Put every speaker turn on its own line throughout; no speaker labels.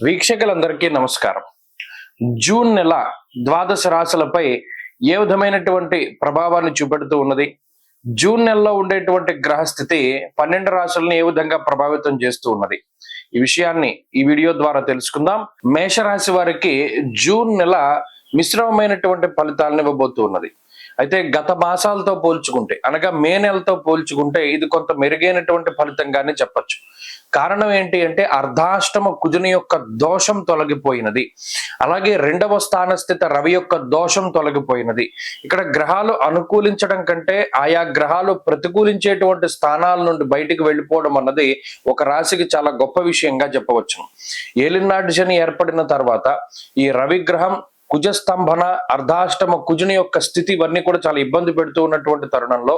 వీక్షకులందరికీ నమస్కారం. జూన్ నెల ద్వాదశ రాశులపై ఏ విధమైనటువంటి ప్రభావాన్ని చూపెడుతూ ఉన్నది, జూన్ నెలలో ఉండేటువంటి గ్రహస్థితి 12 రాశులను ఏ విధంగా ప్రభావితం చేస్తూ ఉన్నది, ఈ విషయాన్ని ఈ వీడియో ద్వారా తెలుసుకుందాం. మేషరాశి వారికి జూన్ నెల మిశ్రమమైనటువంటి ఫలితాలను ఇవ్వబోతూ ఉన్నది. అయితే గత మాసాలతో పోల్చుకుంటే అనగా మే నెలతో పోల్చుకుంటే ఇది కొంత మెరుగైనటువంటి ఫలితంగానే చెప్పచ్చు. కారణం ఏంటి అంటే అర్ధాష్టమ కుజుని యొక్క దోషం తొలగిపోయినది, అలాగే 2వ స్థానస్థిత రవి యొక్క దోషం తొలగిపోయినది. ఇక్కడ గ్రహాలు అనుకూలించడం కంటే ఆయా గ్రహాలు ప్రతికూలించేటువంటి స్థానాల నుండి బయటికి వెళ్ళిపోవడం అన్నది ఒక రాశికి చాలా గొప్ప విషయంగా చెప్పవచ్చు. ఏలినాటి శని ఏర్పడిన తర్వాత ఈ రవి గ్రహం కుజస్తంభన అర్ధాష్టమ కుజుని యొక్క స్థితి ఇవన్నీ కూడా చాలా ఇబ్బంది పెడుతూ ఉన్నటువంటి తరుణంలో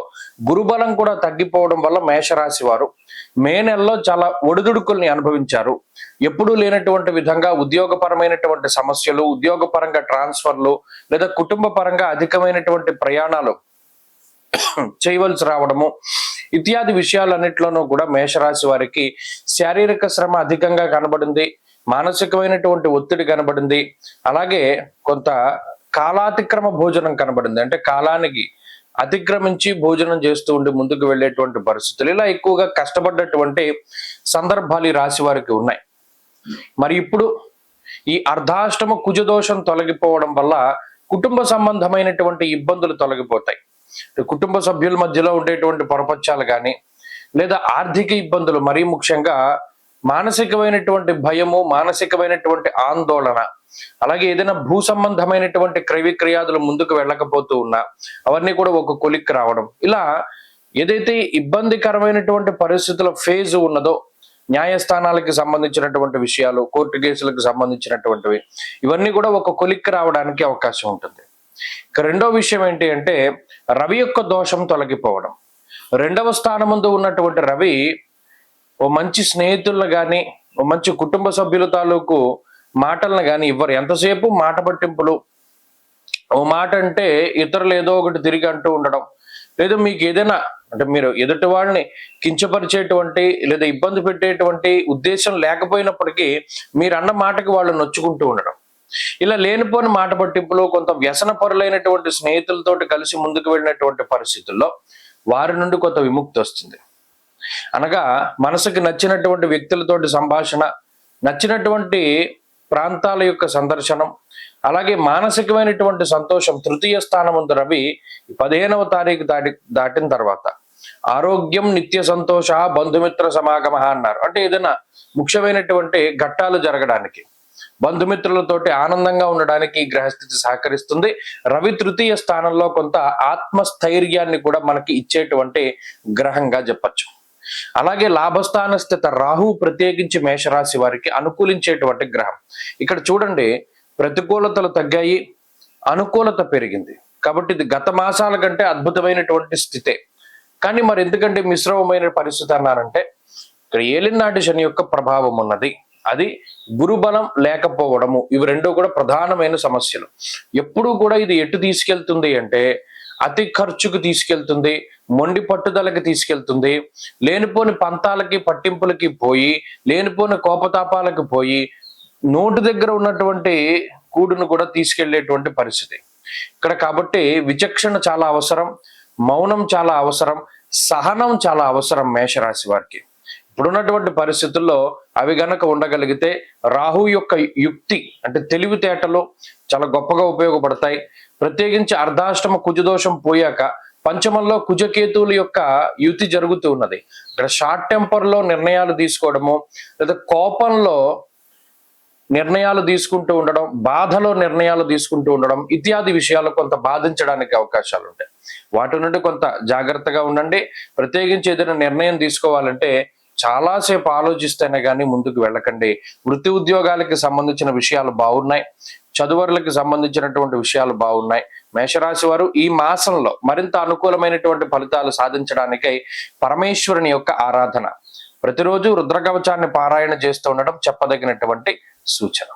గురుబలం కూడా తగ్గిపోవడం వల్ల మేషరాశి వారు మే నెలలో చాలా ఒడిదుడుకుల్ని అనుభవించారు. ఎప్పుడూ లేనటువంటి విధంగా ఉద్యోగపరమైనటువంటి సమస్యలు, ఉద్యోగపరంగా ట్రాన్స్ఫర్లు లేదా కుటుంబ పరంగా అధికమైనటువంటి ప్రయాణాలు చేయవలసి రావడము ఇత్యాది విషయాలన్నిట్లోనూ కూడా మేషరాశి వారికి శారీరక శ్రమ అధికంగా కనబడింది, మానసికమైనటువంటి ఒత్తిడి కనబడింది, అలాగే కొంత కాలాతిక్రమ భోజనం కనబడింది. అంటే కాలానికి అతిక్రమించి భోజనం చేస్తూ ఉండి ముందుకు వెళ్ళేటువంటి పరిస్థితులు, ఇలా ఎక్కువగా కష్టపడ్డటువంటి సందర్భాలు ఈ రాశి వారికి ఉన్నాయి. మరి ఇప్పుడు ఈ అర్ధాష్టమ కుజదోషం తొలగిపోవడం వల్ల కుటుంబ సంబంధమైనటువంటి ఇబ్బందులు తొలగిపోతాయి. కుటుంబ సభ్యుల మధ్యలో ఉండేటువంటి పొరపచ్చాలు కానీ లేదా ఆర్థిక ఇబ్బందులు, మరీ ముఖ్యంగా మానసికమైనటువంటి భయము, మానసికమైనటువంటి ఆందోళన, అలాగే ఏదైనా భూ సంబంధమైనటువంటి క్రయ విక్రయాదులు ముందుకు వెళ్ళకపోతూ ఉన్నా అవన్నీ కూడా ఒక కొలిక్కి రావడం, ఇలా ఏదైతే ఇబ్బందికరమైనటువంటి పరిస్థితుల ఫేజ్ ఉన్నదో న్యాయస్థానాలకి సంబంధించినటువంటి విషయాలు, కోర్టు కేసులకు సంబంధించినటువంటివి ఇవన్నీ కూడా ఒక కొలిక్కి రావడానికి అవకాశం ఉంటుంది. ఇక రెండో విషయం ఏంటి అంటే రవి యొక్క దోషం తొలగిపోవడం. 2వ స్థానం ముందు ఉన్నటువంటి రవి ఓ మంచి స్నేహితులను కానీ ఓ మంచి కుటుంబ సభ్యుల తాలూకు మాటలను కానీ ఇవ్వరు. ఎంతసేపు మాట పట్టింపులు, ఓ మాట అంటే ఇతరులు ఏదో ఒకటి తిరిగి అంటూ ఉండడం, లేదా మీకు ఏదైనా అంటే మీరు ఎదుటి వాళ్ళని కించపరిచేటువంటి లేదా ఇబ్బంది పెట్టేటువంటి ఉద్దేశం లేకపోయినప్పటికీ మీరు అన్న మాటకి వాళ్ళు నొచ్చుకుంటూ ఉండడం, ఇలా లేనిపోని మాట పట్టింపులు, కొంత వ్యసన పరులైనటువంటి స్నేహితులతోటి కలిసి ముందుకు వెళ్ళినటువంటి పరిస్థితుల్లో వారి నుండి కొంత విముక్తి వస్తుంది. అనగా మనసుకి నచ్చినటువంటి వ్యక్తులతోటి సంభాషణ, నచ్చినటువంటి ప్రాంతాల యొక్క సందర్శనం, అలాగే మానసికమైనటువంటి సంతోషం. 3వ స్థానం ఉంది రవి 15వ తారీఖు దాటిన తర్వాత ఆరోగ్యం నిత్య సంతోష బంధుమిత్ర సమాగమ అన్నారు. అంటే ఏదైనా ముఖ్యమైనటువంటి ఘట్టాలు జరగడానికి, బంధుమిత్రులతోటి ఆనందంగా ఉండడానికి ఈ గ్రహస్థితి సహకరిస్తుంది. రవి 3వ స్థానంలో కొంత ఆత్మస్థైర్యాన్ని కూడా మనకి ఇచ్చేటువంటి గ్రహంగా చెప్పచ్చు. అలాగే లాభస్థాన స్థిత రాహు ప్రత్యేకించి మేషరాశి వారికి అనుకూలించేటువంటి గ్రహం. ఇక్కడ చూడండి, ప్రతికూలతలు తగ్గాయి, అనుకూలత పెరిగింది. కాబట్టి ఇది గత మాసాల కంటే అద్భుతమైనటువంటి స్థితే. కానీ మరి ఎందుకంటే మిశ్రమమైన పరిస్థితి అన్నారంటే ఇక్కడ ఏలినాటి శని యొక్క ప్రభావం ఉన్నది, అది గురుబలం లేకపోవడము, ఇవి రెండూ కూడా ప్రధానమైన సమస్యలు. ఎప్పుడూ కూడా ఇది ఎటు తీసుకెళ్తుంది అంటే అతి ఖర్చుకు తీసుకెళ్తుంది, మొండి పట్టుదలకి తీసుకెళ్తుంది, లేనిపోని పంతాలకి పట్టింపులకి పోయి, లేనిపోని కోపతాపాలకు పోయి, నోటు దగ్గర ఉన్నటువంటి కూడును కూడా తీసుకెళ్లేటువంటి పరిస్థితి ఇక్కడ. కాబట్టి విచక్షణ చాలా అవసరం, మౌనం చాలా అవసరం, సహనం చాలా అవసరం మేషరాశి వారికి. ఇప్పుడున్నటువంటి పరిస్థితుల్లో అవి గనక ఉండగలిగితే రాహు యొక్క యుక్తి అంటే తెలివితేటలు చాలా గొప్పగా ఉపయోగపడతాయి. ప్రత్యేకించి అర్ధాష్టమ కుజదోషం పోయాక పంచమంలో కుజకేతువుల యొక్క యుతి జరుగుతూ ఉన్నది. ఇక్కడ షార్ట్ టెంపర్ లో నిర్ణయాలు తీసుకోవడము, లేదా కోపంలో నిర్ణయాలు తీసుకుంటూ ఉండడం, బాధలో నిర్ణయాలు తీసుకుంటూ ఉండడం ఇత్యాది విషయాలు కొంత బాధించడానికి అవకాశాలు ఉంటాయి. వాటి నుండి కొంత జాగ్రత్తగా ఉండండి. ప్రత్యేకించి ఏదైనా నిర్ణయం తీసుకోవాలంటే చాలాసేపు ఆలోచిస్తేనే కానీ ముందుకు వెళ్ళకండి. వృత్తి ఉద్యోగాలకి సంబంధించిన విషయాలు బాగున్నాయి, చదువులకు సంబంధించినటువంటి విషయాలు బాగున్నాయి. మేషరాశి వారు ఈ మాసంలో మరింత అనుకూలమైనటువంటి ఫలితాలు సాధించడానికై పరమేశ్వరుని యొక్క ఆరాధన, ప్రతిరోజు రుద్రకవచాన్ని పారాయణ చేస్తూ ఉండడం చెప్పదగినటువంటి సూచన.